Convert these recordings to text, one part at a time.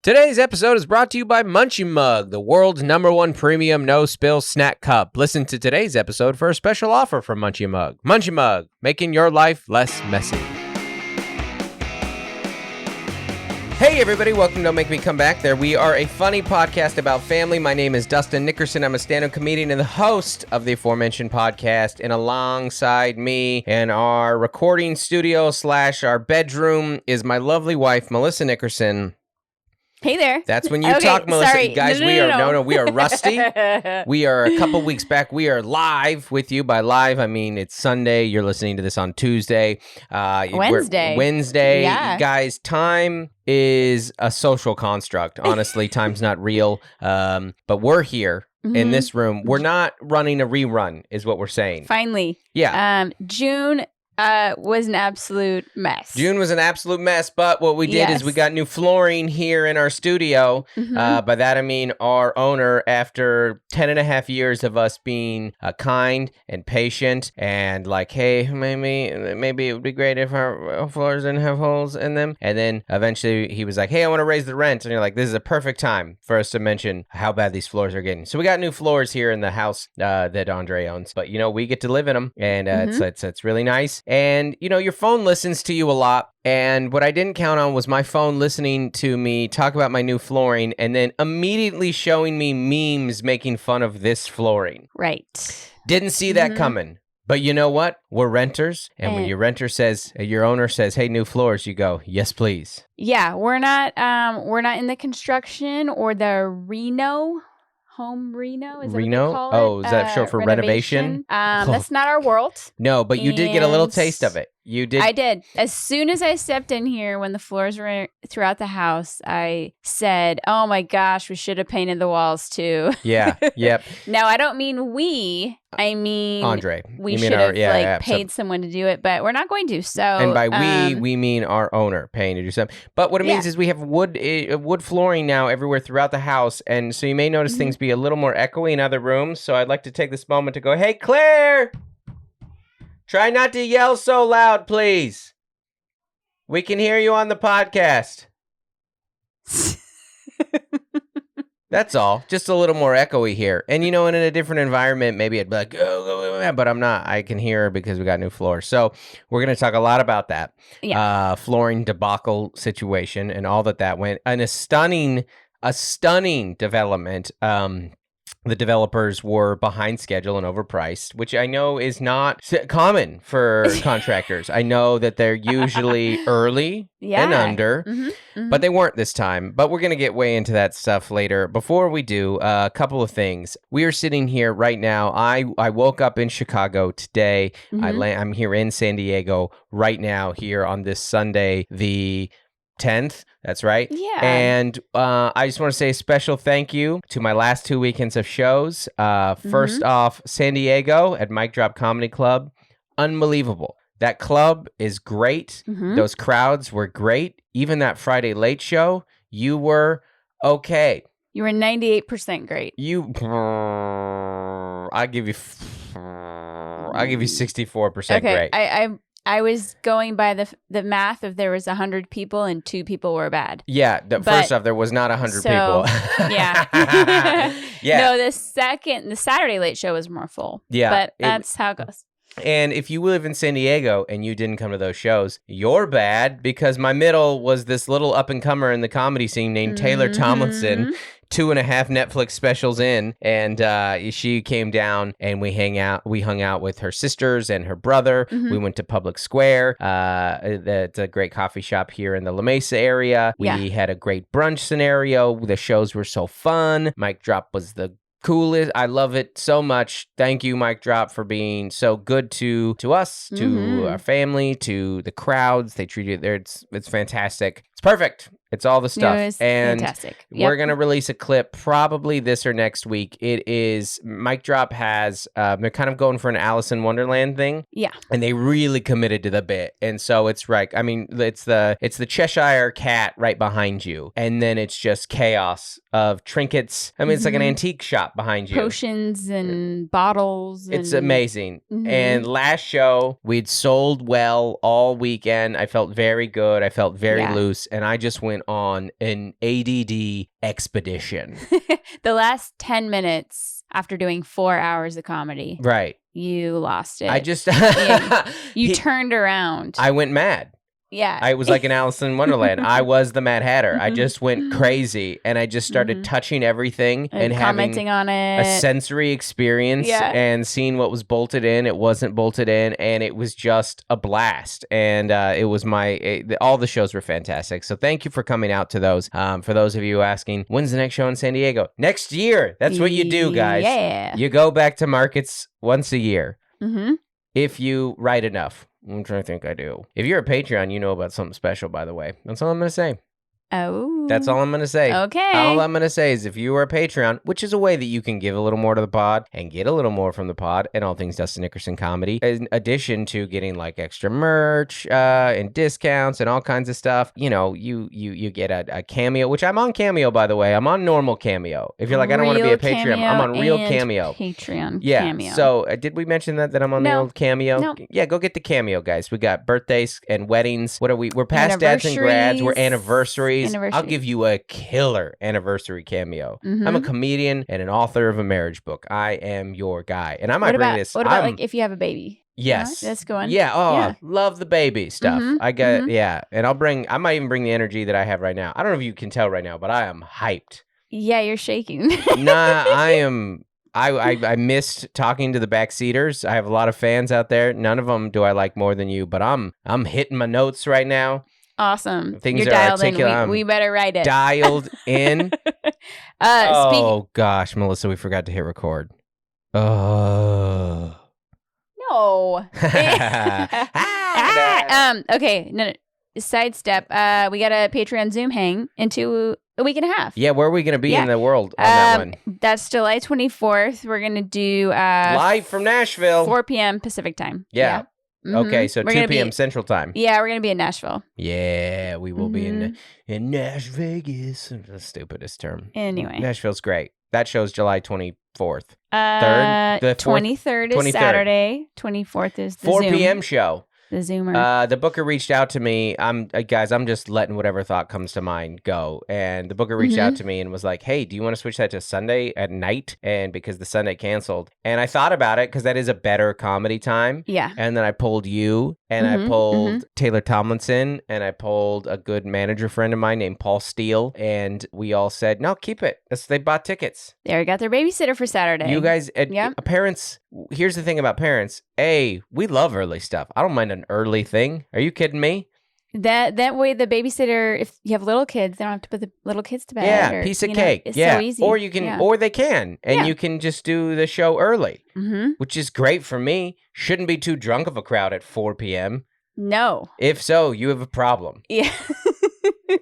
Today's episode is brought to you by Munchie Mug, the world's #1 premium no-spill snack cup. Listen to today's episode for a special offer from Munchie Mug. Munchie Mug, making your life less messy. Hey everybody, welcome to Don't Make Me Come Back There. We are a funny podcast about family. My name is Dustin Nickerson. I'm a stand-up comedian and the host of the aforementioned podcast. And alongside me in our recording studio / our bedroom is my lovely wife, Melissa Nickerson. Hey there. That's when you talk, Melissa. Sorry. Guys, we are rusty. We are a couple weeks back. We are live with you. By live, I mean it's Sunday. You're listening to this on Tuesday. Wednesday. Yeah. Guys, time is a social construct. Honestly, time's not real. But we're here in this room. We're not running a rerun, is what we're saying. Finally. Yeah. June was an absolute mess. June was an absolute mess, but what we did is we got new flooring here in our studio. By that I mean our owner, after 10 and a half years of us being kind and patient and like, hey, maybe it would be great if our floors didn't have holes in them. And then eventually he was like, hey, I want to raise the rent. And you're like, this is a perfect time for us to mention how bad these floors are getting. So we got new floors here in the house that Andre owns. But, we get to live in them, and it's really nice. And, your phone listens to you a lot. And what I didn't count on was my phone listening to me talk about my new flooring and then immediately showing me memes making fun of this flooring. Right. Didn't see that coming. But you know what? We're renters. And when your owner says, hey, new floors, you go, yes, please. Yeah, we're not in the construction or the home reno, is that what they call it? Oh, is that short for renovation? That's not our world. No, but you did get a little taste of it. You did. I did. As soon as I stepped in here, when the floors were throughout the house, I said, oh my gosh, we should have painted the walls too. Yeah, yep. Now, I don't mean we. I mean, Andre. We should have paid someone to do it, but we're not going to. So, and by we mean our owner paying to do something. But what it means is we have wood flooring now everywhere throughout the house, and so you may notice things be a little more echoey in other rooms. So I'd like to take this moment to go, hey, Claire, try not to yell so loud, please. We can hear you on the podcast. That's all. Just a little more echoey here. And, in a different environment, maybe I'd be like, go, but I'm not. I can hear her because we got new floors. So we're going to talk a lot about that. Yeah. Flooring debacle situation and all that went. And a stunning development. The developers were behind schedule and overpriced, which I know is not common for contractors. I know that they're usually early and under, but they weren't this time. But we're going to get way into that stuff later. Before we do, a couple of things. We are sitting here right now. I woke up in Chicago today. I'm here in San Diego right now here on this Sunday, the 10th. That's right. Yeah. And I just want to say a special thank you to my last 2 weekends of shows. First off, San Diego at Mic Drop Comedy Club. Unbelievable. That club is great. Those crowds were great. Even that Friday late show, you were okay. You were 98% great. I give you 64% great. I was going by the math of there was 100 people and 2 people were bad. Yeah. First off, there was not 100 people. Yeah. Yeah. No, the Saturday late show was more full. Yeah. But that's how it goes. And if you live in San Diego and you didn't come to those shows, you're bad, because my middle was this little up-and-comer in the comedy scene named Taylor Tomlinson. 2.5 Netflix specials in, and she came down and we hung out with her sisters and her brother. We went to Public Square. That's a great coffee shop here in the La Mesa area. We had a great brunch scenario. The shows were so fun. Mic Drop was the coolest. I love it so much. Thank you, Mic Drop, for being so good to us, to our family, to the crowds. They treated it. It's fantastic. It's perfect. It's all the stuff. It was and fantastic. We're going to release a clip probably this or next week. It is, Mic Drop has, they're kind of going for an Alice in Wonderland thing. Yeah. And they really committed to the bit. And so it's right. I mean, it's the Cheshire Cat right behind you. And then it's just chaos of trinkets. I mean, it's like an antique shop behind you. Potions and bottles. It's amazing. And last show, we'd sold well all weekend. I felt very good. I felt very loose. and I just went on an ADD expedition. The last 10 minutes after doing 4 hours of comedy. Right. You lost it. I just... you turned around. I went mad. Yeah. I was like an Alice in Wonderland. I was the Mad Hatter. I just went crazy, and I just started touching everything and commenting having on it. a sensory experience and seeing what was bolted in, it wasn't bolted in, and it was just a blast. And it was all the shows were fantastic. So thank you for coming out to those. For those of you asking, when's the next show in San Diego? Next year. That's what you do, guys. Yeah. You go back to markets once a year. Mm-hmm. If you write enough. I'm trying to think I do. If you're a Patreon, you know about something special, by the way. That's all I'm going to say. Oh. That's all I'm going to say. Okay. All I'm going to say is if you are a Patreon, which is a way that you can give a little more to the pod and get a little more from the pod and all things Dustin Nickerson comedy, in addition to getting like extra merch and discounts and all kinds of stuff, you know, you get a Cameo, which I'm on Cameo, by the way. I'm on normal Cameo. If you're like, I don't want to be a Patreon, I'm on real Cameo. Patreon Cameo. So did we mention that I'm on the old Cameo? No. Yeah, go get the Cameo, guys. We got birthdays and weddings. What are we? We're past dads and grads. We're anniversaries. I'll give you a killer anniversary Cameo. I'm a comedian and an author of a marriage book. I am your guy. And I might bring this. What about like if you have a baby? Yes. That's going. Yeah. Oh, love the baby stuff. I got, And I might even bring the energy that I have right now. I don't know if you can tell right now, but I am hyped. Yeah, you're shaking. Nah, I am. I missed talking to the backseaters. I have a lot of fans out there. None of them do I like more than you, but I'm hitting my notes right now. Awesome. Things You're are dialed articulate. in. We better write it. Dialed in. Gosh, Melissa, we forgot to hit record. Oh. No. Okay. No. Sidestep. We got a Patreon Zoom hang into a week and a half. Yeah, where are we going to be in the world on that one? That's July 24th. We're going to do live from Nashville, 4 p.m. Pacific time. Yeah. Okay, so 2 p.m. Central time. Yeah, we're going to be in Nashville. Yeah, we will be in Nash Vegas. The stupidest term. Anyway. Nashville's great. That show's July 24th. 3rd? The 23rd is Saturday. 24th is the 4 Zoom. p.m. show. The Zoomer. The booker reached out to me. I'm just letting whatever thought comes to mind go. And the booker reached out to me and was like, "Hey, do you want to switch that to Sunday at night?" And because the Sunday canceled, and I thought about it because that is a better comedy time. Yeah. And then I pulled you, and I pulled Taylor Tomlinson, and I pulled a good manager friend of mine named Paul Steele, and we all said, "No, keep it." They bought tickets. They got their babysitter for Saturday. You guys, parents. Here's the thing about parents. We love early stuff. I don't mind an early thing. Are you kidding me? That way, the babysitter, if you have little kids, they don't have to put the little kids to bed. Yeah, piece of cake. It's so easy. Or you can, or they can, and you can just do the show early, which is great for me. Shouldn't be too drunk of a crowd at 4 p.m. No. If so, you have a problem. Yeah.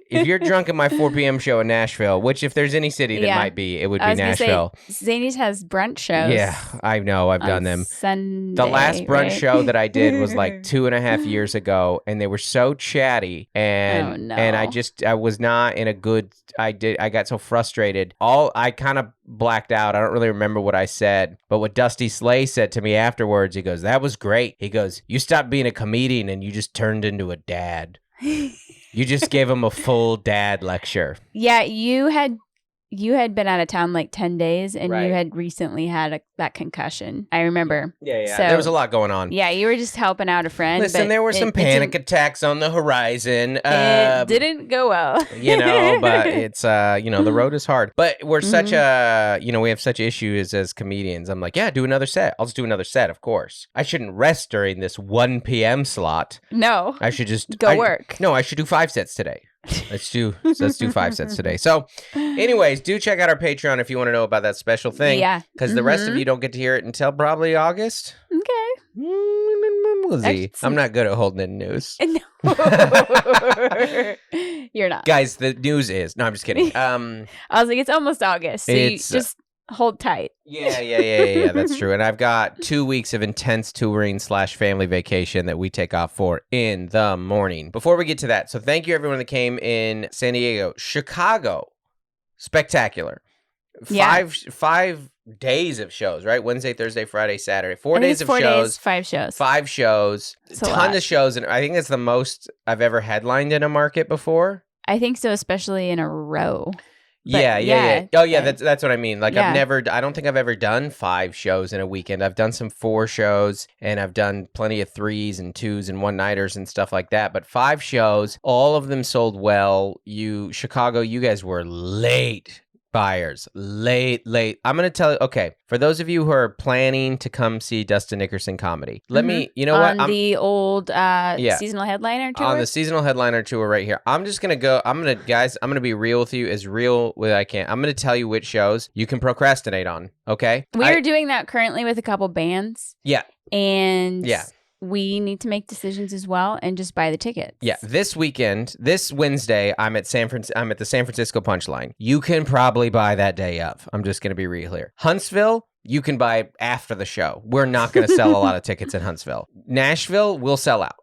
If you're drunk at my 4 p.m. show in Nashville, which if there's any city that might be, it would be Nashville. Zany's has brunch shows. Yeah, I know. I've done them. Sunday, the last brunch show that I did was like 2.5 years ago, and they were so chatty, and I was not in a good. I got so frustrated. I kind of blacked out. I don't really remember what I said, but what Dusty Slay said to me afterwards, he goes, "That was great." He goes, "You stopped being a comedian and you just turned into a dad." You just gave him a full dad lecture. Yeah, you had been out of town like 10 days, and you had recently had that concussion. I remember. Yeah. So, there was a lot going on. Yeah, you were just helping out a friend. Listen, there were some panic attacks on the horizon. It didn't go well. But it's, the road is hard. But we're such we have such issues as comedians. I'm like, yeah, do another set. I'll just do another set, of course. I shouldn't rest during this 1 p.m. slot. No. I should just work. No, I should do 5 sets today. Let's do 5 sets today. So anyways, do check out our Patreon if you want to know about that special thing. Yeah. Because the rest of you don't get to hear it until probably August. Okay. We'll see. I'm not good at holding in news. No. You're not. Guys, the news is... No, I'm just kidding. I was like, it's almost August. So you just hold tight. Yeah. That's true. And I've got 2 weeks of intense touring / family vacation that we take off for in the morning. Before we get to that, so thank you everyone that came in San Diego. Chicago, spectacular. 5 days of shows, right? Wednesday, Thursday, Friday, Saturday. 4 days of 4 shows. Days, 5 shows. 5 shows. Ton of shows. And I think that's the most I've ever headlined in a market before. I think so, especially in a row. But yeah. Oh, yeah, that's what I mean. Like, Yeah. I don't think I've ever done 5 shows in a weekend. I've done some 4 shows, and I've done plenty of 3s and 2s and one-nighters and stuff like that. But 5 shows, all of them sold well. Chicago, you guys were late buyers. Late. I'm going to tell you, okay, for those of you who are planning to come see Dustin Nickerson comedy, let me, you know what? On the old seasonal headliner tour? On the seasonal headliner tour right here. I'm just going to go, I'm going to be real with you, as real as I can. I'm going to tell you which shows you can procrastinate on, okay? We're doing that currently with a couple bands. Yeah. And we need to make decisions as well and just buy the tickets. Yeah, this Wednesday, I'm at the San Francisco Punchline. You can probably buy that day of. I'm just going to be real here. Huntsville, you can buy after the show. We're not going to sell a lot of tickets in Huntsville. Nashville will sell out.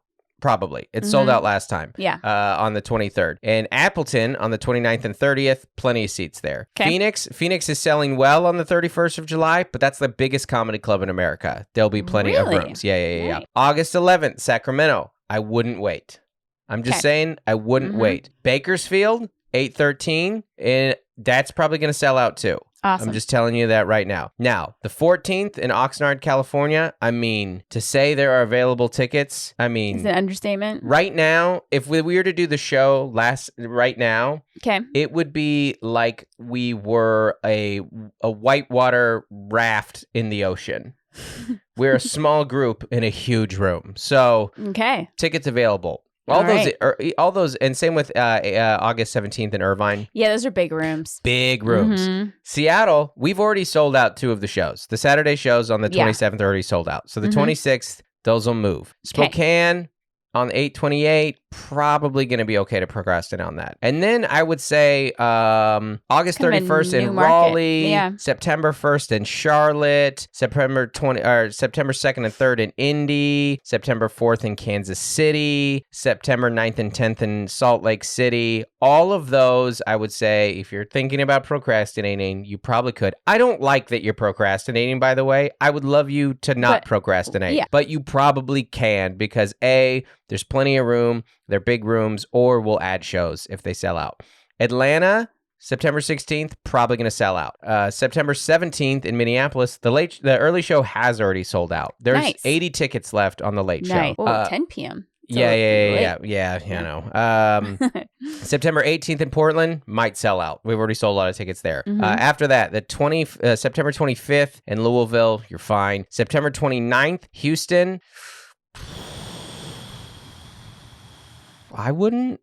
Probably. It sold out last time. Yeah. On the 23rd. And Appleton on the 29th and 30th, plenty of seats there. Okay. Phoenix is selling well on the 31st of July, but that's the biggest comedy club in America. There'll be plenty of rooms. Yeah. Right. August 11th, Sacramento. I wouldn't wait. I'm just saying, I wouldn't wait. Bakersfield, 8/13, and that's probably going to sell out too. Awesome. I'm just telling you that right now. Now, the 14th in Oxnard, California, I mean, to say there are available tickets, I mean... Is it an understatement? Right now, if we were to do the show right now, okay, it would be like we were a whitewater raft in the ocean. We're a small group in a huge room. So, tickets available. All those, and same with August 17th in Irvine. Yeah, those are big rooms. Big rooms. Seattle, we've already sold out 2 of the shows. The Saturday shows on the 27th are already sold out. So the 26th, those will move. Spokane on 8/28, probably going to be okay to procrastinate on that. And then I would say August 31st in Raleigh, September 1st in Charlotte, September 2nd and 3rd in Indy, September 4th in Kansas City, September 9th and 10th in Salt Lake City. All of those, I would say, if you're thinking about procrastinating, you probably could. I don't like that you're procrastinating, by the way. I would love you to not procrastinate, but you probably can, because there's plenty of room. They're big rooms, or we'll add shows if they sell out. Atlanta, September 16th, probably going to sell out. September 17th in Minneapolis, the early show has already sold out. There's 80 tickets left on the late show. Oh, 10 p.m. Yeah, you know. September 18th in Portland might sell out. We've already sold a lot of tickets there. After that, September 25th in Louisville, you're fine. September 29th, Houston. I would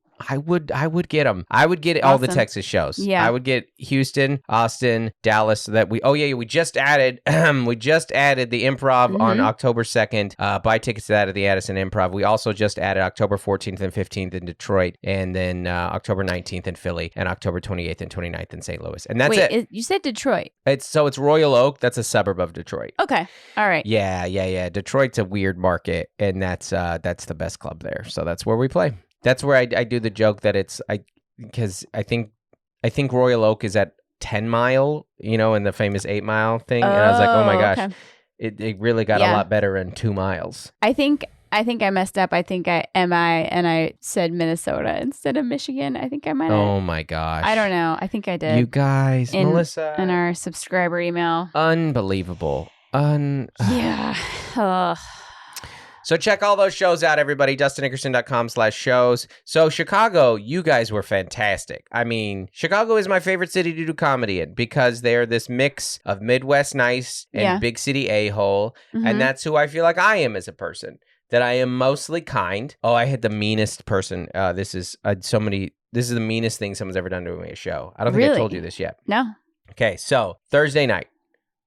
get them. I would get all the Texas shows. Yeah. I would get Houston, Austin, Dallas. We just added the Improv on October 2nd. Buy tickets to that at the Addison Improv. We also just added October 14th and 15th in Detroit, and then October 19th in Philly, and October 28th and 29th in St. Louis. And that's it. You said Detroit. It's Royal Oak. That's a suburb of Detroit. Okay. All right. Yeah. Detroit's a weird market, and that's the best club there. So that's where we play. That's where I do the joke that because I think Royal Oak is at 10 Mile, in the famous 8 Mile thing. And I was like, oh my gosh, it really got a lot better in 2 miles. I think I messed up. I think I said Minnesota instead of Michigan. I think I might have. Oh my gosh. I don't know. I think I did. You guys, Melissa. In our subscriber email. Unbelievable. Yeah. Ugh. So check all those shows out, everybody. DustinNickerson.com/shows. So Chicago, you guys were fantastic. I mean, Chicago is my favorite city to do comedy in, because they're this mix of Midwest nice and big city a-hole. And that's who I feel like I am as a person. That I am mostly kind. Oh, I had the meanest person. This is the meanest thing someone's ever done to me at a show. I don't think I told you this yet. No. Okay, so Thursday night.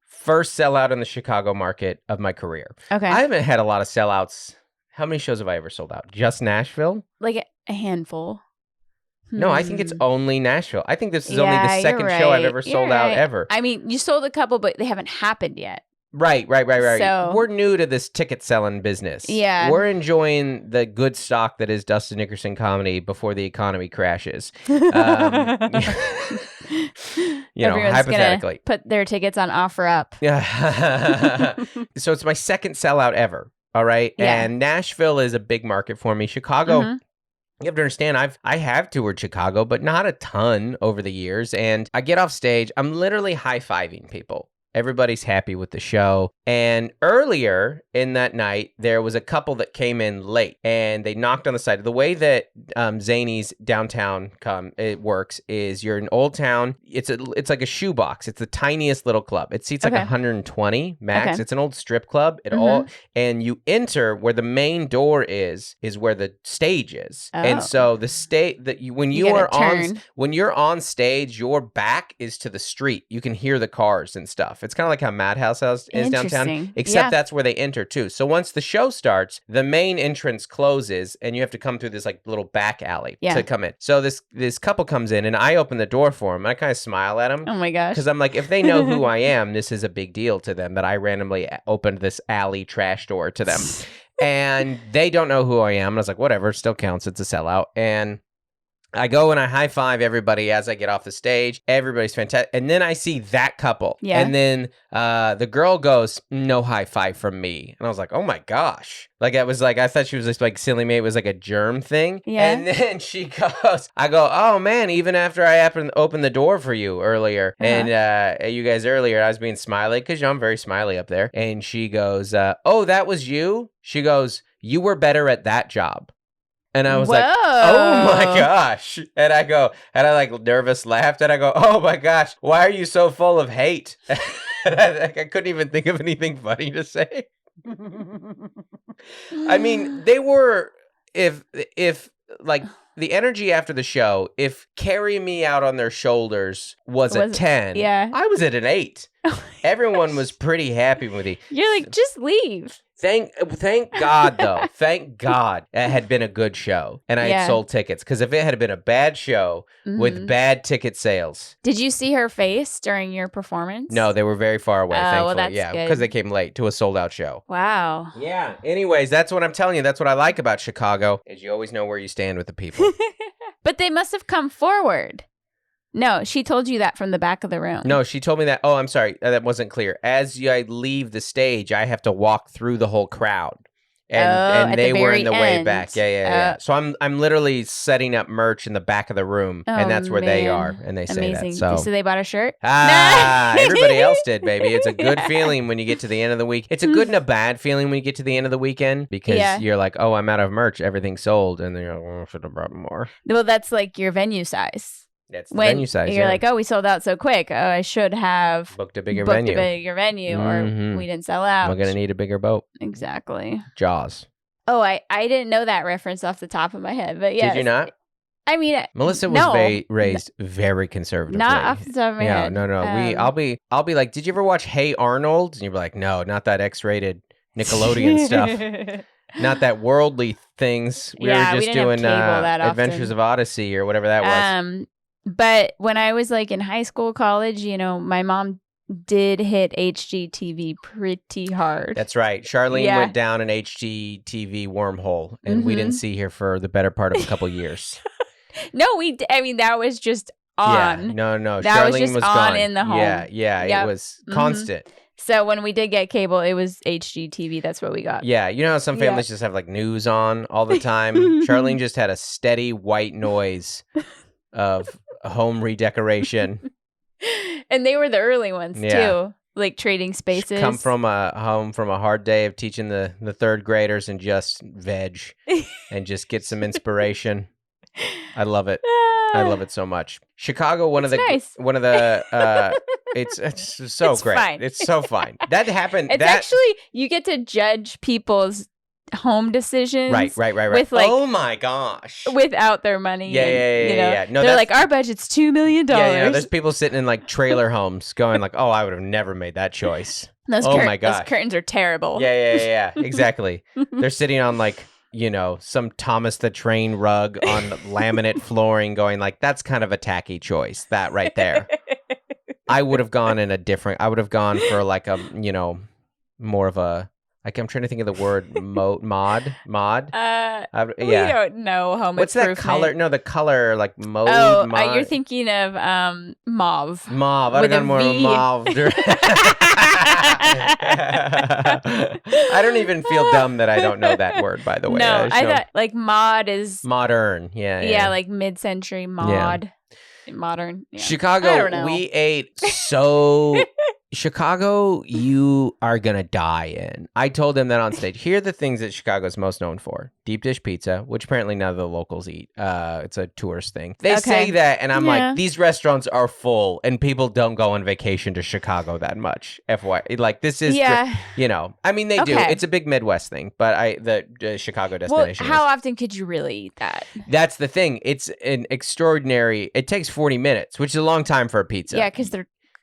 First sellout in the Chicago market of my career. Okay. I haven't had a lot of sellouts. How many shows have I ever sold out? Just Nashville? Like a handful. No, I think it's only Nashville. I think this is only the second show I've ever sold out ever. I mean, you sold a couple, but they haven't happened yet. Right. So, we're new to this ticket selling business. Yeah. We're enjoying the good stock that is Dustin Nickerson comedy before the economy crashes. Everyone's hypothetically. Put their tickets on OfferUp. Yeah. So it's my second sellout ever. All right. Yeah. And Nashville is a big market for me. Chicago You have to understand, I have toured Chicago, but not a ton over the years. And I get off stage, I'm literally high-fiving people. Everybody's happy with the show. And earlier in that night, there was a couple that came in late and they knocked on the side. The way that Zany's downtown it works is you're in Old Town. It's like a shoebox. It's the tiniest little club. It seats like 120 max. It's an old strip club. And you enter where the main door is where the stage is. Oh. And so the when you're on stage, your back is to the street. You can hear the cars and stuff. It's kind of like how Madhouse is downtown, except that's where they enter too. So once the show starts, the main entrance closes and you have to come through this like little back alley to come in. So this couple comes in and I open the door for them. I kind of smile at them. Oh my gosh. Because I'm like, if they know who I am, this is a big deal to them that I randomly opened this alley trash door to them. And they don't know who I am. And I was like, whatever, still counts. It's a sellout. And I go and I high five everybody as I get off the stage. Everybody's fantastic. And then I see that couple. Yeah. And then the girl goes, no high five from me. And I was like, oh my gosh. Like, it was like, I thought she was just like silly me. It was like a germ thing. Yeah. And then she goes, I go, oh man, even after I opened the door for you earlier and you guys earlier, I was being smiley because I'm very smiley up there. And she goes, oh, that was you? She goes, you were better at that job. And I was like, oh my gosh. And I go, and I like nervous laughed and I go, oh my gosh, why are you so full of hate? And I couldn't even think of anything funny to say. I mean, they were, if like the energy after the show, if carry me out on their shoulders was a 10, I was at an 8. Everyone was pretty happy with me. You're like, just leave. Thank God, though. Thank God it had been a good show and I had sold tickets. Because if it had been a bad show with bad ticket sales. Did you see her face during your performance? No, they were very far away, thankfully. Well, that's good. Because they came late to a sold-out show. Wow. Yeah. Anyways, that's what I'm telling you. That's what I like about Chicago, is you always know where you stand with the people. But they must have come forward. No, she told you that from the back of the room. No, she told me that. Oh, I'm sorry. That wasn't clear. As I leave the stage, I have to walk through the whole crowd. And they were in the way back. Yeah. So I'm literally setting up merch in the back of the room. And that's where they are. And they say that. So they bought a shirt? Everybody else did, baby. It's a good feeling when you get to the end of the week. It's a good and a bad feeling when you get to the end of the weekend. Because you're like, oh, I'm out of merch. Everything's sold. And then you're like, oh, I should have brought more. Well, that's like your venue size. That's the venue size. You're like, oh, we sold out so quick. Oh, I should have booked a bigger venue. Or we didn't sell out. We're going to need a bigger boat. Exactly. Jaws. Oh, I didn't know that reference off the top of my head, but yeah. Did you not? I mean, Melissa was raised very conservatively. Not off the top of my head. No. I'll be like, did you ever watch Hey Arnold? And you'd be like, no, not that X-rated Nickelodeon stuff. Not that worldly things. We were just doing Adventures of Odyssey or whatever that was. But when I was like in high school, college, you know, my mom did hit HGTV pretty hard. That's right. Charlene went down an HGTV wormhole, and we didn't see her for the better part of a couple years. No, I mean, that was just on. Yeah, no. That Charlene was just on gone. In the home. Yeah. It was constant. So when we did get cable, it was HGTV. That's what we got. Yeah. You know how some families just have like news on all the time? Charlene just had a steady white noise of home redecoration. And they were the early ones too, like Trading Spaces. Come from a hard day of teaching the third graders and just veg and just get some inspiration. I love it. I love it so much. Chicago, one of the it's so great. Fine. It's so fine. That happened. It's actually, you get to judge people's home decisions. Right. With like, oh my gosh. Without their money. Yeah. No, they're like, our budget's $2 million. Yeah. There's people sitting in like trailer homes going like, oh, I would have never made that choice. My gosh. Those curtains are terrible. Yeah. Exactly. They're sitting on like, you know, some Thomas the Train rug on laminate flooring going like, that's kind of a tacky choice. That right there. I would have gone for like a, you know, more of a I'm trying to think of the word mod. We Yeah. don't know home What's that improvement. color? No, the color like mode. Oh, mod. you're thinking of mauve. Mauve. I with got a more of a V. mauve. I don't even feel dumb that I don't know that word, by the way. No, I thought like mod is modern. Yeah. like mid-century mod. Modern. Yeah. I don't Chicago, know. we ate so... Chicago, you are going to die in. I told them that on stage. Here are the things that Chicago's most known for. Deep dish pizza, which apparently none of the locals eat. It's a tourist thing. They say that, and I'm like, these restaurants are full, and people don't go on vacation to Chicago that much. FYI. Like, this is, you know, I mean, they do. It's a big Midwest thing, but the Chicago destination how often could you really eat that? That's the thing. It's an extraordinary, it takes 40 minutes, which is a long time for a pizza. Yeah, because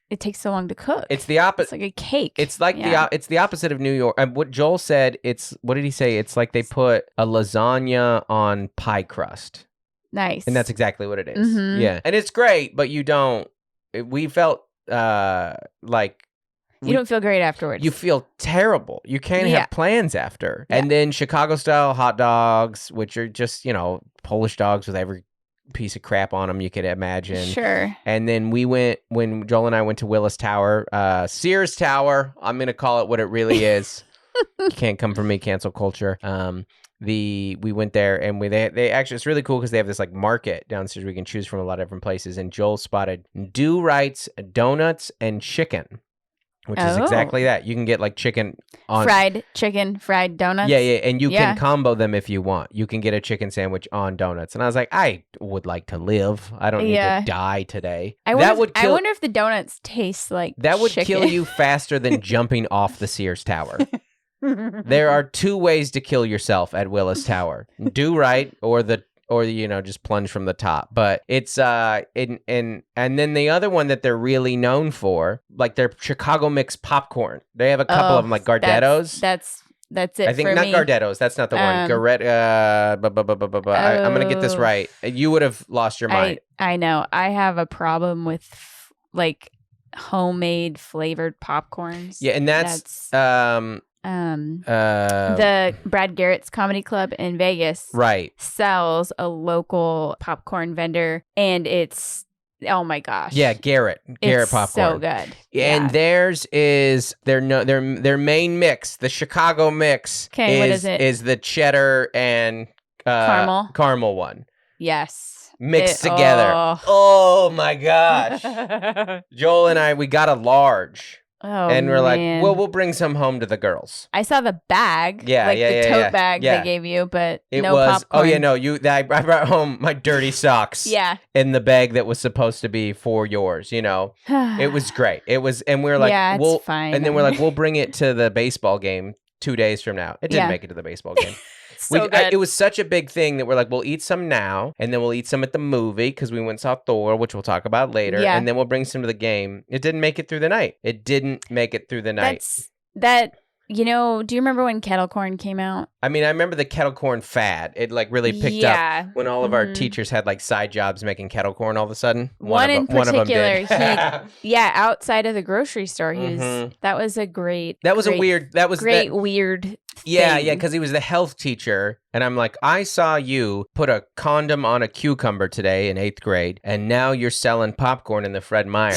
it takes so long to cook. It's the opposite. It's like a cake. It's like it's the opposite of New York. What Joel said, what did he say? It's like they put a lasagna on pie crust. Nice. And that's exactly what it is. Mm-hmm. Yeah. And it's great, but we felt like... You don't feel great afterwards. You feel terrible. You can't have plans after. Yeah. And then Chicago-style hot dogs, which are just, you know, Polish dogs with every piece of crap on them you could imagine. Sure. And then when Joel and I went to Willis Tower, Sears Tower, I'm going to call it what it really is. You can't come from me, cancel culture. We went there and they actually, it's really cool because they have this like market downstairs we can choose from a lot of different places. And Joel spotted do-rights, donuts, and chicken. Which is exactly that. You can get like chicken on... Fried chicken, fried donuts. Yeah. And you can combo them if you want. You can get a chicken sandwich on donuts. And I was like, I would like to live. I don't need to die today. I wonder if the donuts taste like that would chicken. kill you faster than jumping off the Sears Tower. There are two ways to kill yourself at Willis Tower. Do right or you know, just plunge from the top. But it's and then the other one that they're really known for, like their Chicago mix popcorn. They have a couple of them, like Gardettos. That's it. I think for not me. Gardettos. That's not the one. I'm gonna get this right. You would have lost your mind. I know. I have a problem with like homemade flavored popcorns. Yeah, and that's the Brad Garrett's Comedy Club in Vegas sells a local popcorn vendor, and it's my gosh, Garrett popcorn, so good. And theirs is their main mix, the Chicago mix. Okay, what is it? Is the cheddar and caramel one. Yes. Mixed together. Oh my gosh. Joel and we got a large. Oh, and we're like, man. well, we'll bring some home to the girls. I saw the bag, the tote bag they gave you, but no popcorn. Oh yeah, no, I brought home my dirty socks. In the bag that was supposed to be for yours. You know, it was great. It was, and we were like, it's fine. And then we're like, we'll bring it to the baseball game 2 days from now. It didn't make it to the baseball game. Good. It was such a big thing that we're like, we'll eat some now, and then we'll eat some at the movie because we went and saw Thor, which we'll talk about later, and then we'll bring some to the game. It didn't make it through the night. You know, do you remember when kettle corn came out? I mean, I remember the kettle corn fad. It like really picked up when all of our teachers had like side jobs making kettle corn all of a sudden. One in particular, outside of the grocery store, that was a great. That was weird weird. Yeah, because he was the health teacher. And I'm like, I saw you put a condom on a cucumber today in 8th grade, and now you're selling popcorn in the Fred Meyer.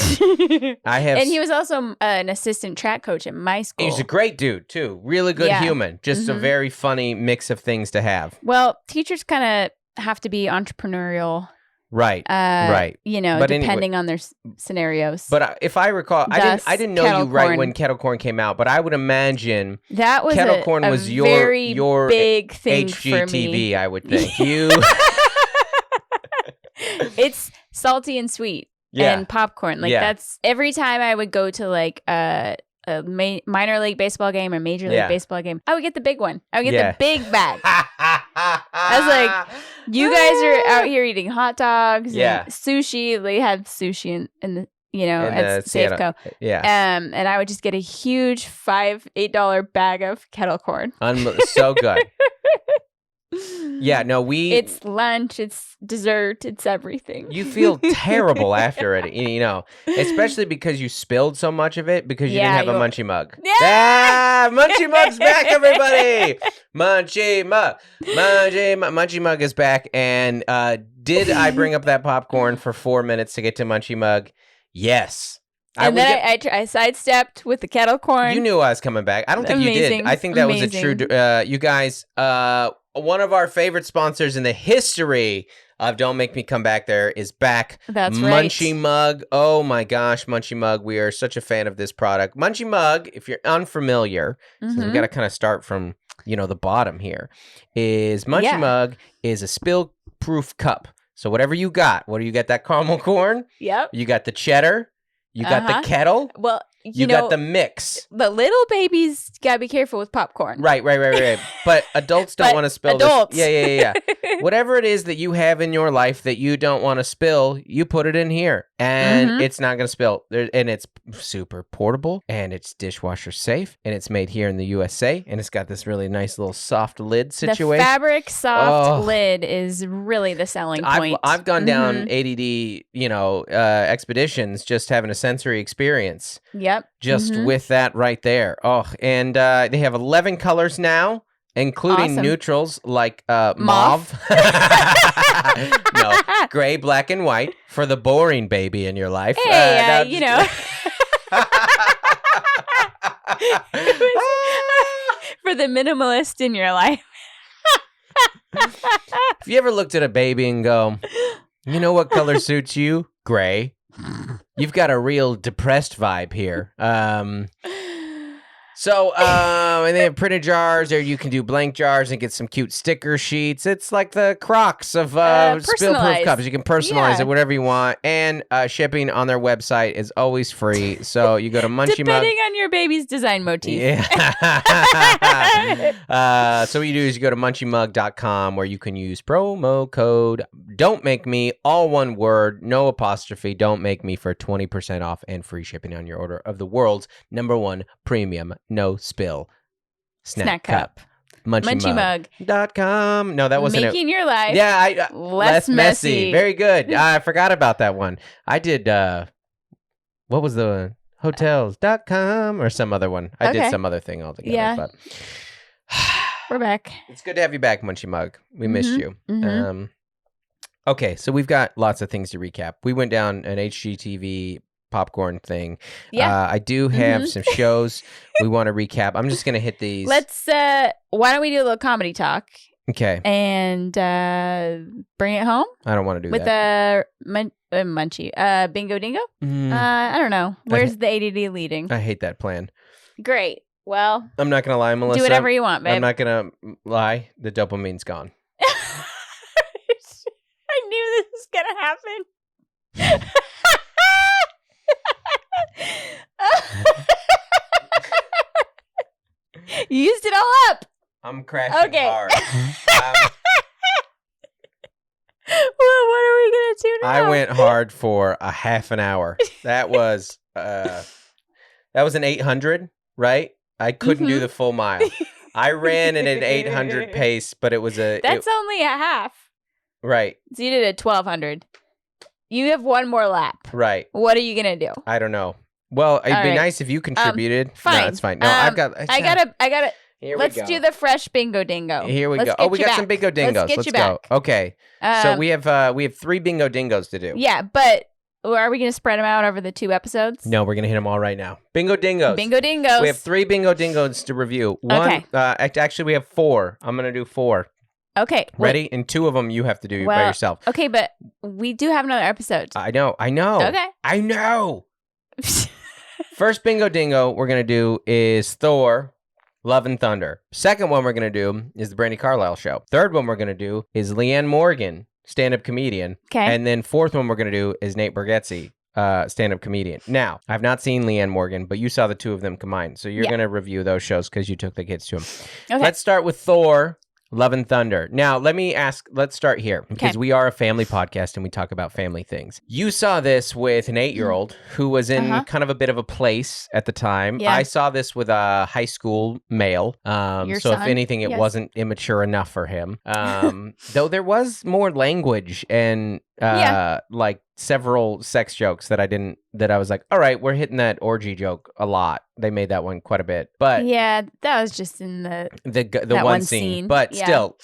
And he was also an assistant track coach at my school. He was a great dude, too. Really good human. Just a very funny mix of things to have. Well, teachers kind of have to be entrepreneurial. Right. You know, but depending on their scenarios. But if I recall, I didn't know you right when kettle corn came out, but I would imagine that was kettle corn was your big thing HGTV, for me. I would think. You. It's salty and sweet and popcorn. Like that's every time I would go to like a minor league baseball game or major league baseball game, I would get the big one. I would get the big bag. I was like, you guys are out here eating hot dogs and sushi. They have sushi in the, you know, at Safeco. And I would just get a huge $8 bag of kettle corn. So good. Yeah, no, It's lunch, it's dessert, it's everything. You feel terrible after it, you know, especially because you spilled so much of it because you didn't have a Munchie Mug. Yeah! Munchie Mug's back, everybody! Munchie Mug is back. And did I bring up that popcorn for 4 minutes to get to Munchie Mug? Yes. And then I sidestepped with the kettle corn. You knew I was coming back. I don't think you did. I think that was a true... you guys, one of our favorite sponsors in the history of Don't Make Me Come Back There is back. That's right. Munchie Mug. Oh my gosh, Munchie Mug. We are such a fan of this product. Munchie Mug, if you're unfamiliar, so we got to kind of start from, you know, the bottom here, is Munchie Mug is a spill-proof cup. So whatever you got, what do you got? That caramel corn? Yep. You got the cheddar? You got the kettle? Well, you got the mix. The little babies gotta be careful with popcorn. Right. But adults don't want to spill adults. this. Yeah. Whatever it is that you have in your life that you don't want to spill, you put it in here. And it's not going to spill. And it's super portable. And it's dishwasher safe. And it's made here in the USA. And it's got this really nice little soft lid situation. The fabric soft lid is really the selling point. I've gone down ADD, you know, expeditions just having a sensory experience. Yep. Just with that right there. Oh, and they have 11 colors now, including neutrals like mauve. No, gray, black, and white for the boring baby in your life. Hey, you know. For the minimalist in your life. If you ever looked at a baby and go, you know what color suits you? Gray. You've got a real depressed vibe here. And they have printed jars, or you can do blank jars and get some cute sticker sheets. It's like the Crocs of spill-proof cups. You can personalize it whatever you want. And shipping on their website is always free. So you go to Munchie Mug. Depending on your baby's design motif. Yeah. So what you do is you go to munchiemug.com, where you can use promo code Don't Make Me, all one word, no apostrophe, Don't Make Me, for 20% off and free shipping on your order of the world's #1 premium no spill snack cup. MunchieMug.com. No, that wasn't Making your life less messy. Very good. I forgot about that one. I did, what was the hotels.com or some other one? I did some other thing altogether. Yeah. But we're back. It's good to have you back, Munchie Mug. We missed you. Okay, so we've got lots of things to recap. We went down an HGTV popcorn thing. Yeah. I do have some shows we want to recap. I'm just going to hit these. Let's, why don't we do a little comedy talk? Okay. And bring it home? I don't want to do with that. With Munchie. Bingo Dingo? I don't know. Where's the ADD leading? I hate that plan. Great. Well, I'm not going to lie, Melissa. Do whatever you want, babe. I'm not going to lie. The dopamine's gone. I knew this was going to happen. You used it all up. I'm crashing hard. Well, what are we gonna do now? I went hard for a half an hour. That was an 800, right? I couldn't do the full mile. I ran at an 800 pace, but it was That's only a half. Right. So you did a 1200. You have one more lap. Right. What are you gonna do? I don't know. Well, it'd be nice if you contributed. Fine. No, it's fine. No, I gotta. Let's do the fresh Bingo Dingo. Here we go. Oh, we got some Bingo Dingos. Let's go. Okay. So we have 3 Bingo Dingos to do. Yeah, but are we going to spread them out over the 2 episodes? No, we're going to hit them all right now. Bingo Dingos. Bingo Dingos. We have 3 Bingo Dingos to review. One. Actually, we have 4. I'm going to do 4. Okay. Ready? And 2 of them you have to do by yourself. Okay, but we do have another episode. I know. Okay. I know. First Bingo Dingo we're going to do is Thor, Love and Thunder. Second one we're going to do is the Brandi Carlile Show. Third one we're going to do is Leanne Morgan, stand-up comedian. Okay. And then fourth one we're going to do is Nate Bargatze, stand-up comedian. Now, I've not seen Leanne Morgan, but you saw the 2 of them combined. So you're going to review those shows because you took the kids to them. Okay. Let's start with Thor, Love and Thunder. Now, let's start here because we are a family podcast and we talk about family things. You saw this with an 8-year-old who was in kind of a bit of a place at the time. Yeah. I saw this with a high school male. So son? If anything, it wasn't immature enough for him. Though there was more language and like several sex jokes that I was like, all right, we're hitting that orgy joke a lot. They made that one quite a bit, but yeah, that was just in the one scene. But still,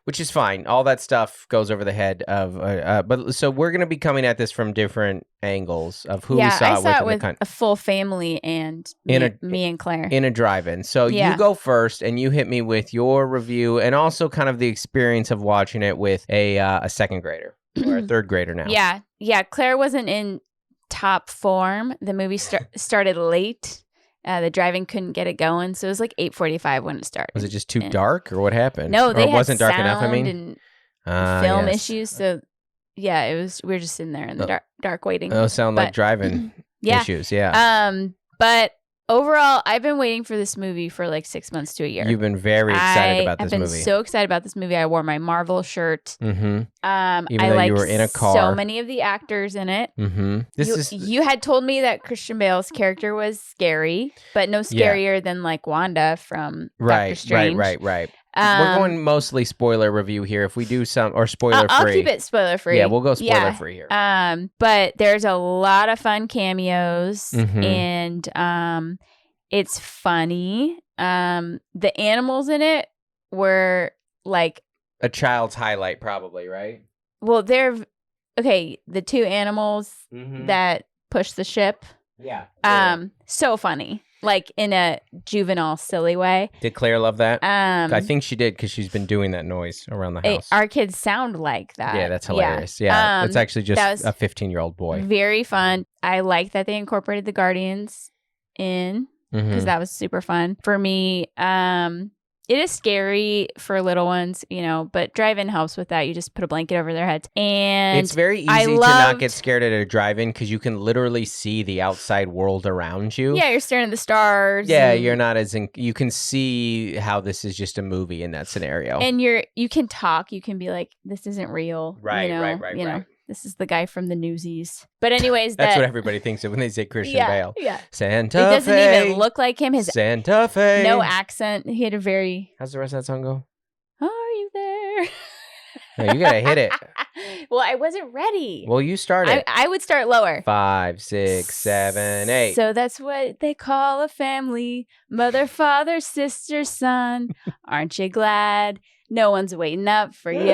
which is fine. All that stuff goes over the head of. But so we're gonna be coming at this from different angles of who we saw it with a full family and me and Claire in a drive-in. So you go first, and you hit me with your review, and also kind of the experience of watching it with a second grader. Or a third grader now. Yeah. Claire wasn't in top form. The movie started late. The drive-in couldn't get it going, so it was like 8:45 when it started. Was it just too dark, or what happened? No, it wasn't dark enough. I mean, and film issues. So yeah, it was. We were just sitting there in the dark waiting. Those sound like driving issues. Yeah. But overall, I've been waiting for this movie for like 6 months to a year. You've been very excited about this movie. I've been so excited about this movie. I wore my Marvel shirt. Mm-hmm. Even though you were in a car. So many of the actors in it. Mm-hmm. You had told me that Christian Bale's character was scary, but no scarier than like Wanda from Doctor Strange. Right. We're going mostly spoiler review here. If we do some or spoiler free, I'll keep it spoiler free. Yeah, we'll go spoiler free here. But there's a lot of fun cameos, and it's funny. The animals in it were like a child's highlight, probably, right? Well, the two animals that push the ship. Yeah. So funny. Like in a juvenile, silly way. Did Claire love that? I think she did because she's been doing that noise around the house. Our kids sound like that. Yeah, that's hilarious. Yeah, it's actually just a 15-year-old boy. Very fun. I like that they incorporated the Guardians in because that was super fun. For me, it is scary for little ones, but drive-in helps with that. You just put a blanket over their heads. And it's very easy to not get scared at a drive-in because you can literally see the outside world around you. Yeah, you're staring at the stars. Yeah, you're not you can see how this is just a movie in that scenario. And you can talk. You can be like, this isn't real. Right. This is the guy from the Newsies. But anyways, that's what everybody thinks of when they say Christian Bale. Yeah. Santa Fe. It doesn't even look like him. His Santa Fe. No accent. He had a very. How's the rest of that song go? Are you there? No, you gotta hit it. Well, I wasn't ready. Well, you started. I would start lower. 5, 6, 7, 8. So that's what they call a family: mother, father, sister, son. Aren't you glad? No one's waiting up for you.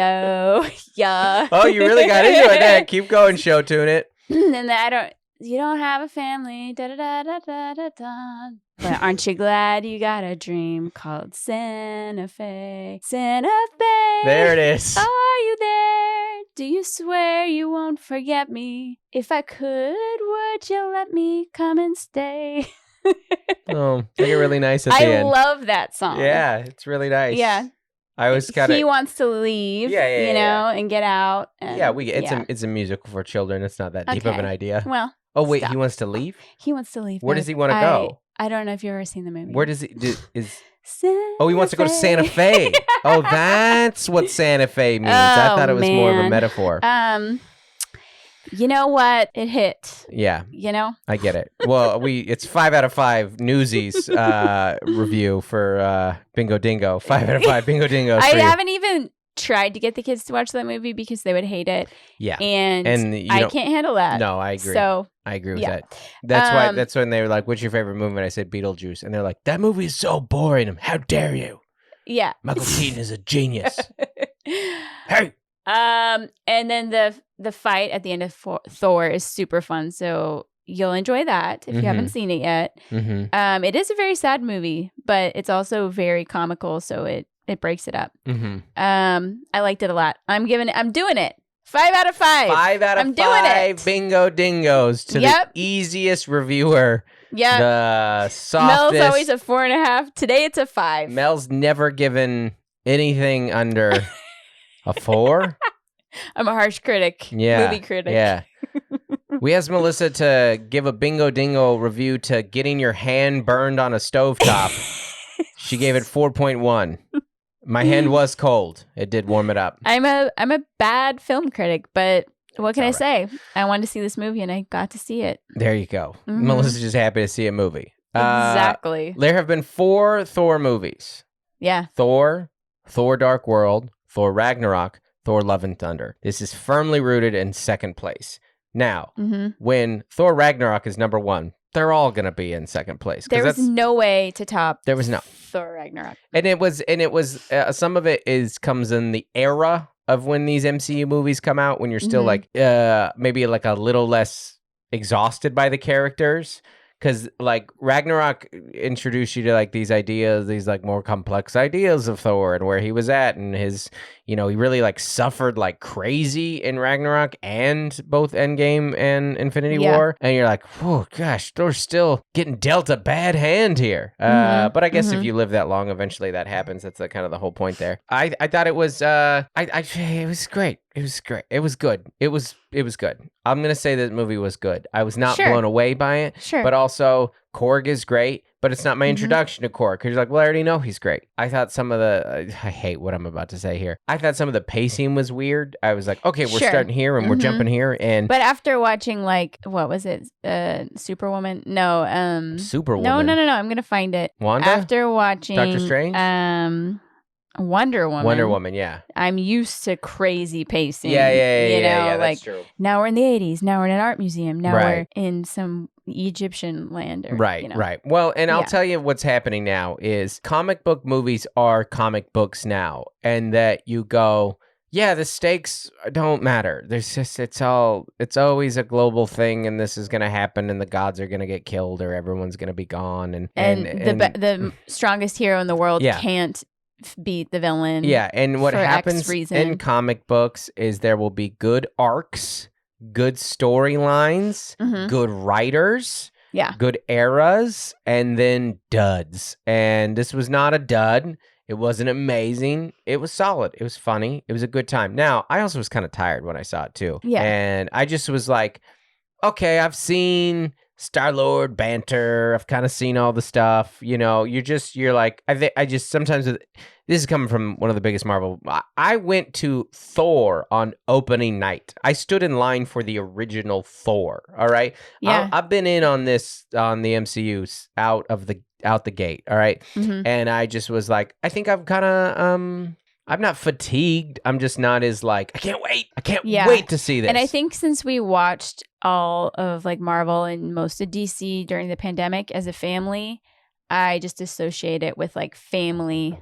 Yeah. Oh, you really got into it there. Keep going, show tune it. And you don't have a family. Da da da da da da da. But aren't you glad you got a dream called Santa Fe? Santa Fe. There it is. Are you there? Do you swear you won't forget me? If I could, would you let me come and stay? Oh, make it really nice at the end. I love that song. Yeah, it's really nice. Yeah. I was kind of. He wants to leave, and get out. And, it's a musical for children. It's not that deep of an idea. Well. Oh wait, he wants to leave. He wants to leave. Where does he want to go? I don't know if you've ever seen the movie. Where does he? He wants to go to Santa Fe. Oh, that's what Santa Fe means. I thought it was more of a metaphor. You know what? It hit. Yeah. I get it. Well, it's 5 out of 5 Newsies review for Bingo Dingo. 5 out of 5 Bingo Dingo. I haven't even tried to get the kids to watch that movie because they would hate it. Yeah. And I can't handle that. No, I agree. So I agree with that. That's when they were like, "What's your favorite movie?" And I said Beetlejuice, and they're like, "That movie is so boring. How dare you?" Yeah. Michael Keaton is a genius. Hey. And then the fight at the end of Thor is super fun, so you'll enjoy that if you haven't seen it yet. It is a very sad movie, but it's also very comical, so it breaks it up. I liked it a lot. I'm doing it 5 out of 5. 5 out of 5 Bingo Dingos to the easiest reviewer. Yeah, the softest. Mel's always a 4.5. Today it's a 5. Mel's never given anything under a 4. I'm a harsh critic. Movie critic. Yeah. We asked Melissa to give a Bingo Dingo review to getting your hand burned on a stovetop. She gave it 4.1. My hand was cold. It did warm it up. I'm a bad film critic, but what can I say? I wanted to see this movie and I got to see it. There you go. Melissa's just happy to see a movie. Exactly. There have been 4 Thor movies. Yeah. Thor Dark World, Thor Ragnarok, Thor Love and Thunder. This is firmly rooted in second place. Now, when Thor Ragnarok is number 1, they're all going to be in second place. There was no way to top Thor Ragnarok. And it was some of it comes in the era of when these MCU movies come out, when you're still like maybe like a little less exhausted by the characters. Because like Ragnarok introduced you to like these ideas, these like more complex ideas of Thor and where he was at, and his, he really like suffered like crazy in Ragnarok and both Endgame and Infinity War, and you're like, oh gosh, Thor's still getting dealt a bad hand here. But I guess if you live that long, eventually that happens. That's the kind of the whole point there. I thought it was it was great. It was great. It was good. It was good. I'm going to say that movie was good. I was not blown away by it. Sure. But also, Korg is great, but it's not my introduction to Korg, because you're like, well, I already know he's great. I thought some of the... I hate what I'm about to say here. I thought some of the pacing was weird. I was like, okay, we're starting here and we're jumping here. But after watching, like, what was it? Superwoman? No. Superwoman? No. I'm going to find it. Wanda? After watching... Doctor Strange? Wonder Woman, yeah. I'm used to crazy pacing. Yeah, like, that's true. Now we're in the 80s. Now we're in an art museum. Now we're in some Egyptian land. Or, Right. Well, and I'll tell you what's happening now is comic book movies are comic books now. And that you go, yeah, the stakes don't matter. There's just, it's always a global thing, and this is going to happen, and the gods are going to get killed, or everyone's going to be gone. And the strongest hero in the world can't beat the villain. Yeah, and what happens in comic books is there will be good arcs, good storylines, good writers, good eras, and then duds. And this was not a dud. It wasn't amazing. It was solid. It was funny. It was a good time. Now, I also was kind of tired when I saw it too. Yeah. And I just was like, okay, I've seen Star-Lord banter. I've kind of seen all the stuff. You're like, I just sometimes, this is coming from one of the biggest Marvel. I went to Thor on opening night. I stood in line for the original Thor. All right. Yeah. I've been in on this, on the MCU out the gate. All right. And I just was like, I think I'm kind of, I'm not fatigued. I'm just not as like, I can't wait. I can't wait to see this. And I think since we watched all of like Marvel and most of DC during the pandemic as a family, I just associate it with like family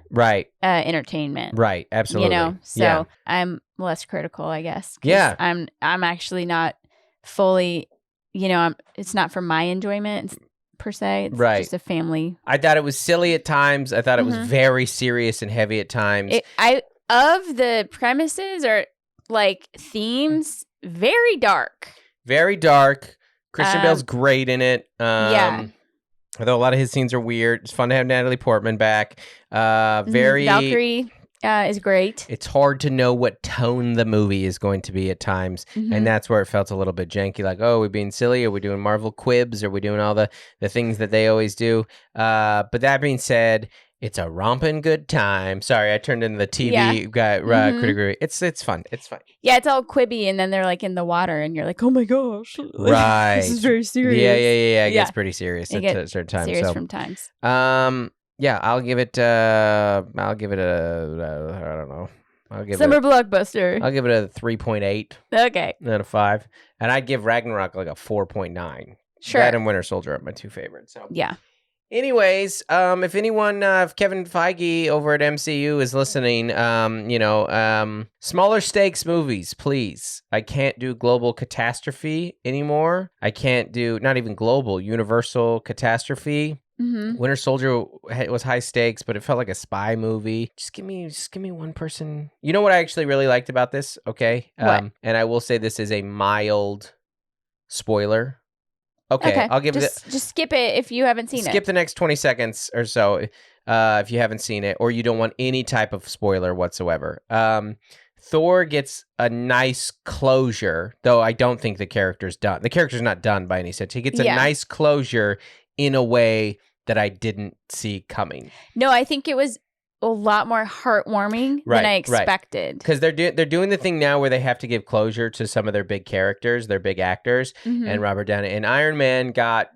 entertainment. Right. Absolutely. So I'm less critical, I guess. Yeah. I'm actually not fully, it's not for my enjoyment per se. It's just a family. I thought it was silly at times. I thought it was very serious and heavy at times. Of the premises or like themes, very dark. Very dark. Christian Bale's great in it. Although a lot of his scenes are weird. It's fun to have Natalie Portman back. Valkyrie is great. It's hard to know what tone the movie is going to be at times. And that's where it felt a little bit janky. Like, oh, are we being silly? Are we doing Marvel quibs? Are we doing all the things that they always do? But that being said, it's a romping good time. Sorry, I turned into the TV guy. Critic. It's fun. It's fun. Yeah, it's all quibby, and then they're like in the water, and you're like, oh my gosh, right? This is very serious. Yeah. It gets pretty serious at a certain time. Serious from times. Yeah, I'll give it a I don't know. Summer blockbuster. I'll give it a 3.8. Okay. Out of 5, and I'd give Ragnarok like a 4.9. Sure. That and Winter Soldier are my 2 favorites. So yeah. Anyways, if anyone, if Kevin Feige over at MCU is listening, smaller stakes movies, please. I can't do global catastrophe anymore. I can't do, not even global, universal catastrophe. Winter Soldier was high stakes, but it felt like a spy movie. Just give me one person. You know what I actually really liked about this? Okay. What? And I will say this is a mild spoiler. Okay, I'll give it. Just skip it if you haven't seen it. Skip the next 20 seconds or so if you haven't seen it, or you don't want any type of spoiler whatsoever. Thor gets a nice closure, though I don't think the character's done. The character's not done by any sense. He gets a nice closure in a way that I didn't see coming. No, I think it was a lot more heartwarming than I expected. Because they're doing the thing now where they have to give closure to some of their big characters, their big actors. And Robert Downey and Iron Man got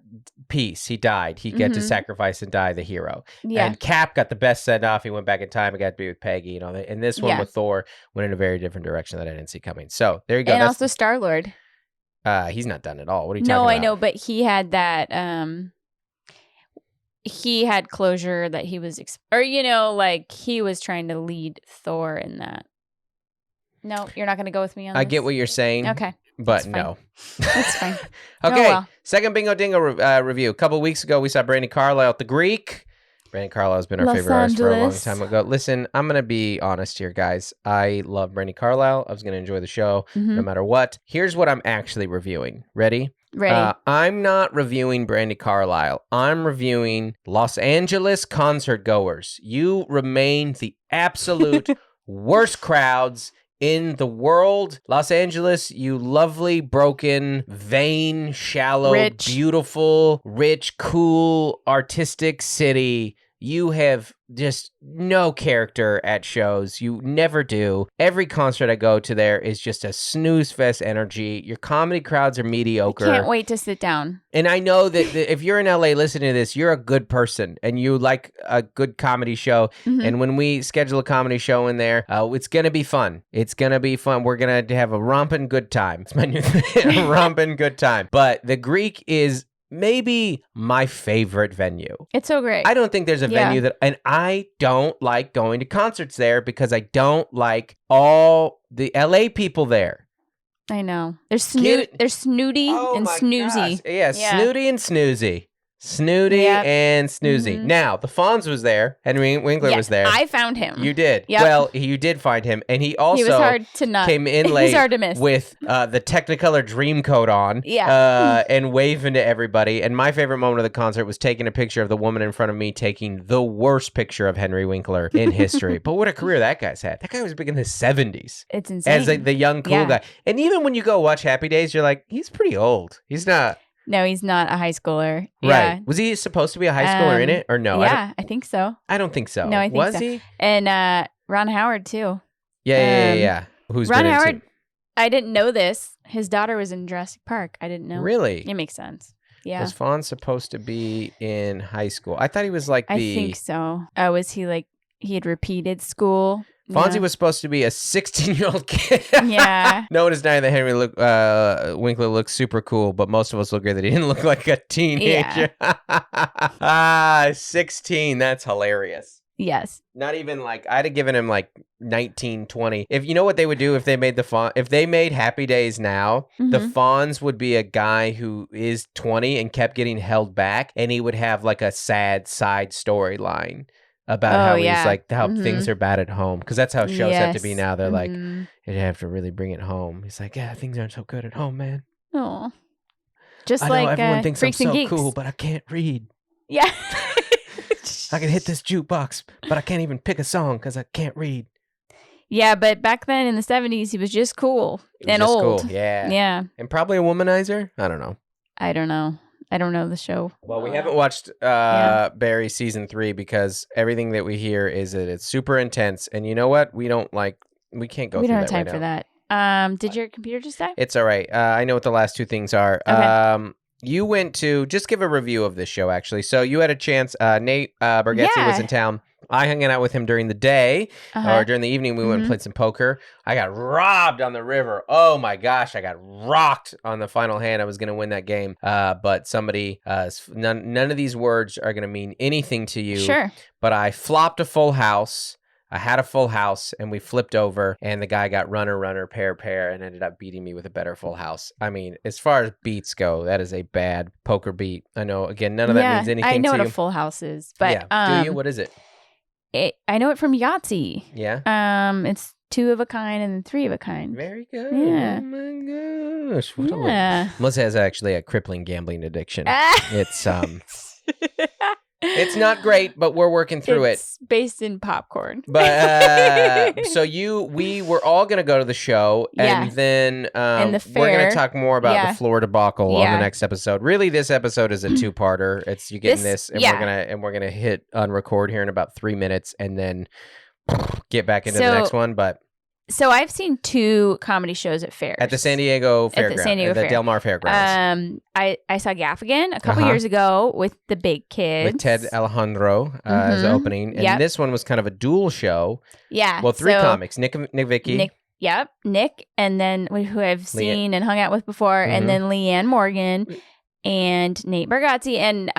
peace. He died. He got to sacrifice and die, the hero. Yeah. And Cap got the best send off. He went back in time and got to be with Peggy and all that. And this one with Thor went in a very different direction that I didn't see coming. So there you go. And also Star-Lord. He's not done at all. What are you talking about? No, I know, but he had that. He had closure that he was, he was trying to lead Thor in that. No, you're not going to go with me on this? I get what you're saying. Okay. But no. That's fine. Okay. Second Bingo Dingo review. A couple weeks ago, we saw Brandi Carlile at the Greek. Brandi Carlile has been our favorite artist for a long time ago. Listen, I'm going to be honest here, guys. I love Brandi Carlile. I was going to enjoy the show no matter what. Here's what I'm actually reviewing. Ready? Ready. I'm not reviewing Brandi Carlile. I'm reviewing Los Angeles concert goers. You remain the absolute worst crowds in the world. Los Angeles, you lovely, broken, vain, shallow, beautiful, rich, cool, artistic city. You have just no character at shows. You never do. Every concert I go to there is just a snooze fest energy. Your comedy crowds are mediocre. I can't wait to sit down. And I know that if you're in LA listening to this, you're a good person and you like a good comedy show. And when we schedule a comedy show in there, it's going to be fun. It's going to be fun. We're going to have a romping good time. It's my new thing, a romping good time. But the Greek is maybe my favorite venue. It's so great. I don't think there's a venue that, and I don't like going to concerts there because I don't like all the LA people there. I know. They're snooty and snoozy. Yeah, snooty and snoozy. Snooty and snoozy. Now, the Fonz was there. Henry Winkler was there. I found him. You did. Yep. Well, you did find him. And he also was hard to not. Came in late hard to miss. With the Technicolor dream coat on and waving to everybody. And my favorite moment of the concert was taking a picture of the woman in front of me taking the worst picture of Henry Winkler in history. But what a career that guy's had. That guy was big in his 70s. It's insane. As the young, cool guy. And even when you go watch Happy Days, you're like, he's pretty old. He's not... No, he's not a high schooler. Right. Was he supposed to be a high schooler in it or no? Yeah, I think so. I don't think so. No, I think was so. He? And Ron Howard, too. Yeah. Who's Ron Howard, I didn't know this. His daughter was in Jurassic Park. I didn't know. Really? It makes sense. Yeah. Was Fawn supposed to be in high school? I thought he was like I think so. Was he like, he had repeated school? Fonzie was supposed to be a 16-year-old kid. Yeah. No one is denying that Henry Winkler looks super cool, but most of us will agree that he didn't look like a teenager. Yeah. 16. That's hilarious. Yes. Not even like, I'd have given him like 19, 20. If you know what they would do if they made if they made Happy Days now, the Fonz would be a guy who is 20 and kept getting held back, and he would have like a sad side storyline about how he's like, how things are bad at home. Because that's how shows have to be now. They're like, you have to really bring it home. He's like, yeah, things aren't so good at home, man. Oh. Just I like know everyone thinks I'm so Geeks. cool, but I can't read. Yeah. I can hit this jukebox, but I can't even pick a song because I can't read. Yeah, but back then in the 70s, he was just cool and old. Cool. Yeah. Yeah. And probably a womanizer. I don't know. I don't know the show. Well, we haven't watched Barry season 3 because everything that we hear is that it's super intense. And you know what? We can't go through that. We don't have time for that. Did your computer just die? It's all right. I know what the last two things are. Okay. You went to, just give a review of this show, actually. So you had a chance. Nate Bargatze was in town. I hung out with him during the day, or during the evening. We went and played some poker. I got robbed on the river. Oh my gosh, I got rocked on the final hand. I was going to win that game, but somebody, none of these words are going to mean anything to you. Sure. But I flopped a full house. I had a full house, and we flipped over, and the guy got runner, pair, and ended up beating me with a better full house. I mean, as far as beats go, that is a bad poker beat. I know, again, none of that means anything to you. I know what a full house is, but... Do you? What is it? I know it from Yahtzee. Yeah? It's 2 of a kind and 3 of a kind. Very good. Yeah. Oh my gosh. Melissa has actually a crippling gambling addiction. It's It's not great, but we're working through it. It's based in popcorn. But we were all going to go to the show, and then the fair, we're going to talk more about the floor debacle on the next episode. Really, this episode is a two-parter. It's you getting this, and we're gonna hit unrecord here in about 3 minutes, and then get back into the next one. But so I've seen 2 comedy shows at fairs. At the San Diego Fairgrounds. At the Del Mar Fairgrounds. I saw Gaffigan a couple years ago with the big kids. With Ted Alejandro as opening. And this one was kind of a dual show. Yeah. Well, 3 comics. Nick Vicky. Nick, and then who I've seen and hung out with before, and then Leanne Morgan and Nate Bargatze. And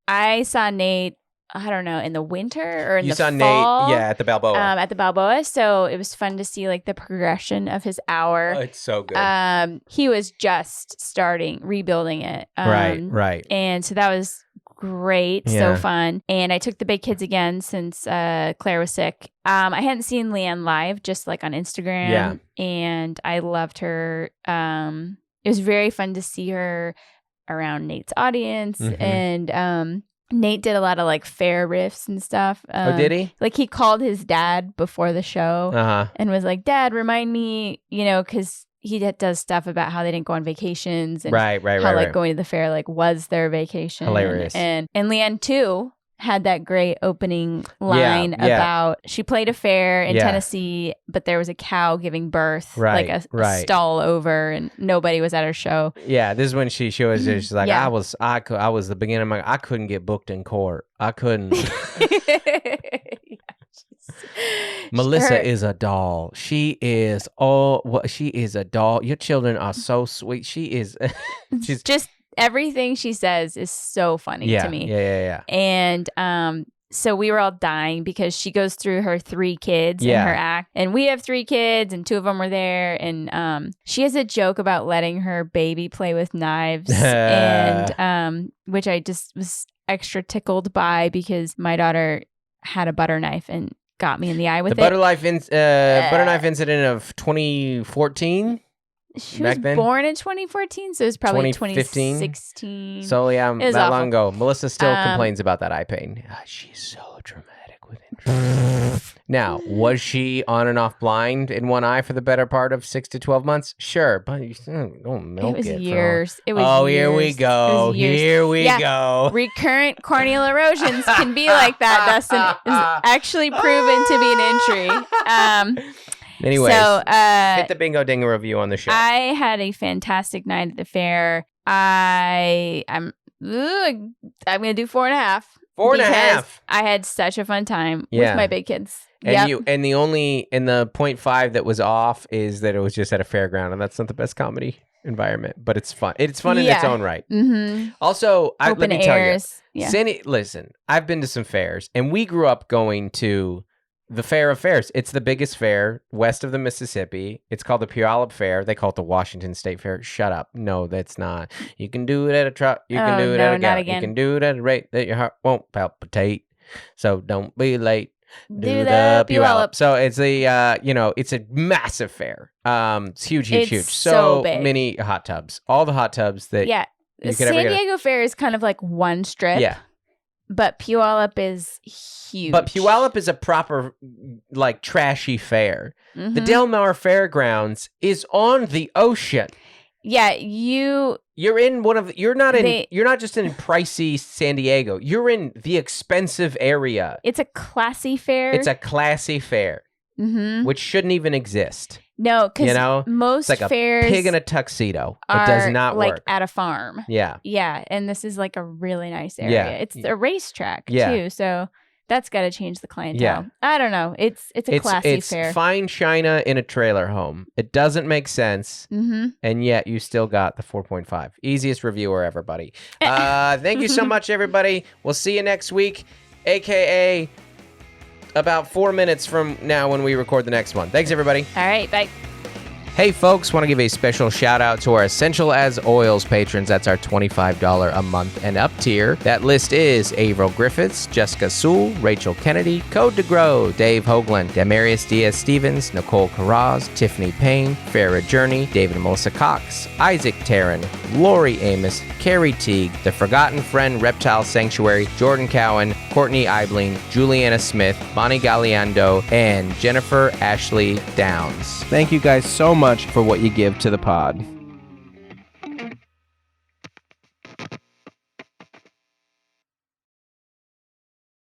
I saw Nate, I don't know, in the winter or in the fall. You saw Nate, at the Balboa. At the Balboa. So it was fun to see like the progression of his hour. Oh, it's so good. He was just rebuilding it. Right. And so that was great. So fun. And I took the big kids again since Claire was sick. I hadn't seen Leanne live, just like on Instagram. Yeah. And I loved her. It was very fun to see her around Nate's audience. And Nate did a lot of like fair riffs and stuff. Oh, did he? Like he called his dad before the show and was like, "Dad, remind me," because he does stuff about how they didn't go on vacations and how going to the fair like was their vacation. Hilarious. And Leanne too had that great opening line about she played a fair in Tennessee, but there was a cow giving birth like a stall over, and nobody was at her show. Yeah, this is when she was she's like, I was the beginning of I couldn't get booked in court. I couldn't. Melissa is a doll. She is a doll. Your children are so sweet. She is she's just everything she says is so funny to me. Yeah. And so we were all dying because she goes through her 3 kids in her act. And we have 3 kids and 2 of them were there. And she has a joke about letting her baby play with knives. And which I just was extra tickled by because my daughter had a butter knife and got me in the eye with the butter knife incident of 2014. She was born in 2014, so it was probably 2016. So that long ago. Melissa still complains about that eye pain. She's so dramatic with it. Now, was she on and off blind in one eye for the better part of 6 to 12 months? Sure, but you don't milk it. It was years. Here we go. Here we go. Recurrent corneal erosions can be like that, Dustin. Is actually proven to be an injury. Anyways, so, hit the Bingo Dingo review on the show. I had a fantastic night at the fair. I'm gonna do 4.5. 4.5. I had such a fun time with my big kids. And the 0.5 that was off is that it was just at a fairground, and that's not the best comedy environment, but it's fun. It's fun in its own right. Also, let me tell you, Sandy, listen, I've been to some fairs, and we grew up going to the Fair of Fairs. It's the biggest fair west of the Mississippi. It's called the Puyallup Fair. They call it the Washington State Fair. Shut up. No, that's not. You can do it at a truck. You can do it at a gallop. You can do it at a rate that your heart won't palpitate. So don't be late. Do the Puyallup. So it's it's a massive fair. It's huge. So many hot tubs. All the hot tubs that you could ever get. San Diego Fair is kind of like one strip. Yeah. But Puyallup is huge. But Puyallup is a proper, like, trashy fair. The Del Mar Fairgrounds is on the ocean. Yeah, you're in one of you're not just in pricey San Diego. You're in the expensive area. It's a classy fair. It's a classy fair, which shouldn't even exist. No, because most it's like fairs a pig in a tuxedo. It does not like work. At a farm. Yeah. Yeah, and this is like a really nice area. Yeah. It's a racetrack too, so that's got to change the clientele. Yeah. I don't know. It's a classy fair. It's fine china in a trailer home. It doesn't make sense, and yet you still got the 4.5. Easiest reviewer ever, buddy. Thank you so much, everybody. We'll see you next week, a.k.a. about 4 minutes from now when we record the next one. Thanks, everybody. All right, bye. Hey, folks, want to give a special shout out to our Essential as Oils patrons. That's our $25 a month and up tier. That list is Averill Griffiths, Jessica Sewell, Rachel Kennedy, Code to Grow, Dave Hoagland, Demarius Diaz-Stevens, Nicole Carraz, Tiffany Payne, Farrah Journey, David and Melissa Cox, Isaac Tarrin, Lori Amos, Carrie Teague, The Forgotten Friend Reptile Sanctuary, Jordan Cowan, Courtney Eibling, Juliana Smith, Bonnie Galliando, and Jennifer Ashley Downs. Thank you guys so much for what you give to the pod.